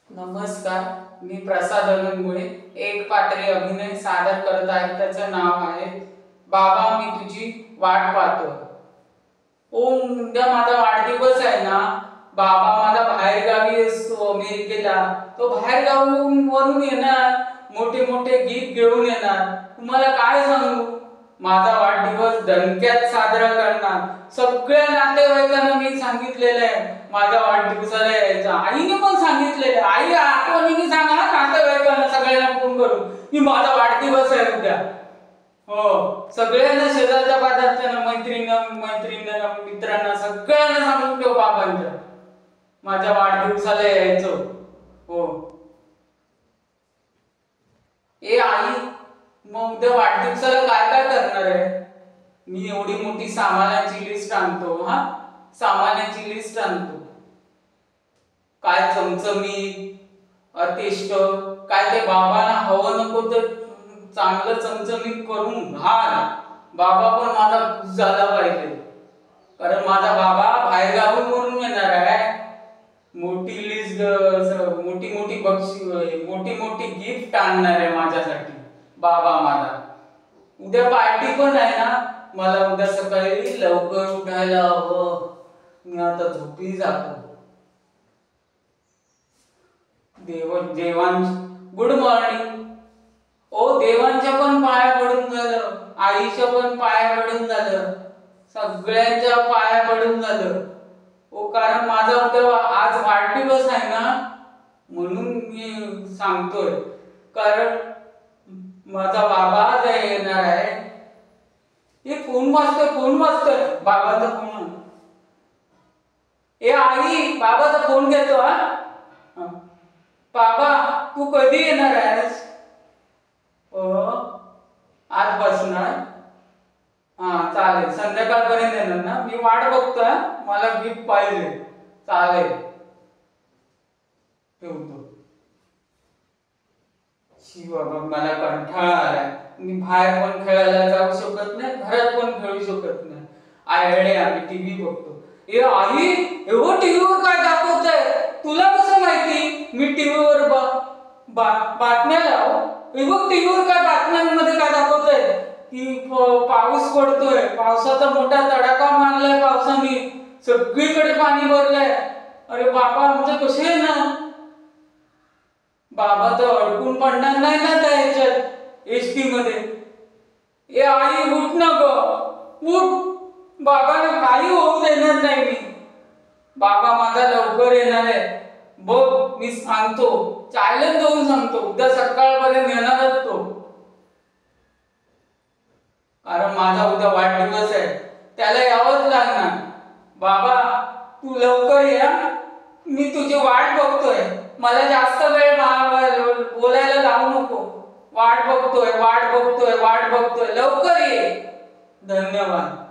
नमस्कार, मी प्रसाद अनंगमुळे एक पात्री अभिनय सादर करत आहे. त्याचं नाव आहे बाबा मी तुझी वाट पाहतो. उद्या माझा वाढदिवस आहे ना. बाबा माझा बाहेर गावी असतो अमेरिकेला. तो बाहेर गावून येणार, मोठे मोठे गीत घेऊन येणार. तुम्हाला काय सांगू, माझा वाढदिवस दणक्यात साजरा करणार. सगळ्या नातेवाईकांना मी सांगितलेलं आहे माझ्या वाढदिवसाला यायचं. आईने पण सांगितलेलं आहे. आई आठवणीने सांगा नातेवाईकांना सगळ्यांना फोन करून की माझा वाढदिवस आहे उद्या. हो, सगळ्यांना, शेजारच्या पाजारच्यांना, मैत्रिणींना, मित्रांना सगळ्यांना सांगून ठेव बाबांच्या माझ्या वाढदिवसाला यायचं. हो. ए आई, मग उद्या वाढदिवसाला काय काय करणार आहे? मी एवढी मोठी सामानाची लिस्ट आणतो. सामानाची लिस्ट आणतो. काय चमचमीत, अतिष्ट, काय ते बाबांना हवं नको तर चांगलं चमचमीत करून घाल. बाबा पण माझा खुश झाला पाहिजे, कारण माझा बाबा बाहेर गावून येणार आहे. मोठी लिस्ट, मोठी मोठी बक्षीस, मोठी मोठी गिफ्ट आणणार आहे माझ्यासाठी बाबा माझा. उद्या पार्टी पण आहे ना. मला उद्या सकाळी लवकर उठायला हवं. मी आता झोपी जातो. Devansh good morning. ओ, देवांच्या पण पाया पडून झालं, आईच्या पण पाया पडून झालं, सगळ्यांच्या पाया पडून झालं. ओ, कारण माझा उद्या आज वाढदिवस आहे ना, म्हणून मी सांगतोय. कारण माझा बाबा येणार आहे. हे फोन वाजतोय बाबाचा फोन. ए आई, बाबाचा फोन घेतो. बाबा, तू कधी येणार आहेस? आज बसणार. चालेल, संध्याकाळपर्यंत येणार ना. मी वाट बघतोय, मला गिफ्ट पाहिजे. चालेल, ठेवतो. बाबा, मला कंटाळा आलाय. मी बाहेर पण खेळायला जाऊ शकत नाही, घरात पण खेळू शकत नाही. आईकडे आम्ही टीव्ही बघतो. ए आई, एवढं टीव्हीवर काय दाखवतंय? तुला कसं माहिती मी टीव्हीवर बातम्या लाव? बघ टीव्हीवर काय बातम्यांमध्ये काय दाखवतंय की पाऊस पडतोय, पावसाचा मोठा तडाखा मारलाय पावसाने, सगळीकडे पाणी भरलंय. अरे बाबा, आमचं कसे आहे ना. बाबा तर अडकून पडणार नाही ना त्या ह्याच्यात एसटी मध्ये. ए आई, उठ ना ग, उठ. बाबाला काही होऊ देणार नाही मी. बाबा माझा लवकर येणार आहे. बघ, मी सांगतो, चॅलेंज देऊन सांगतो, उद्या सकाळपर्यंत येणारच तो. कारण माझा उद्या वाढदिवस आहे, त्याला यावंच लागणार. बाबा, तू लवकर या, मी तुझी वाट बघतोय. मला जास्त वेळ बोलायला लावू नको. वाट बघतोय, लवकर ये. धन्यवाद.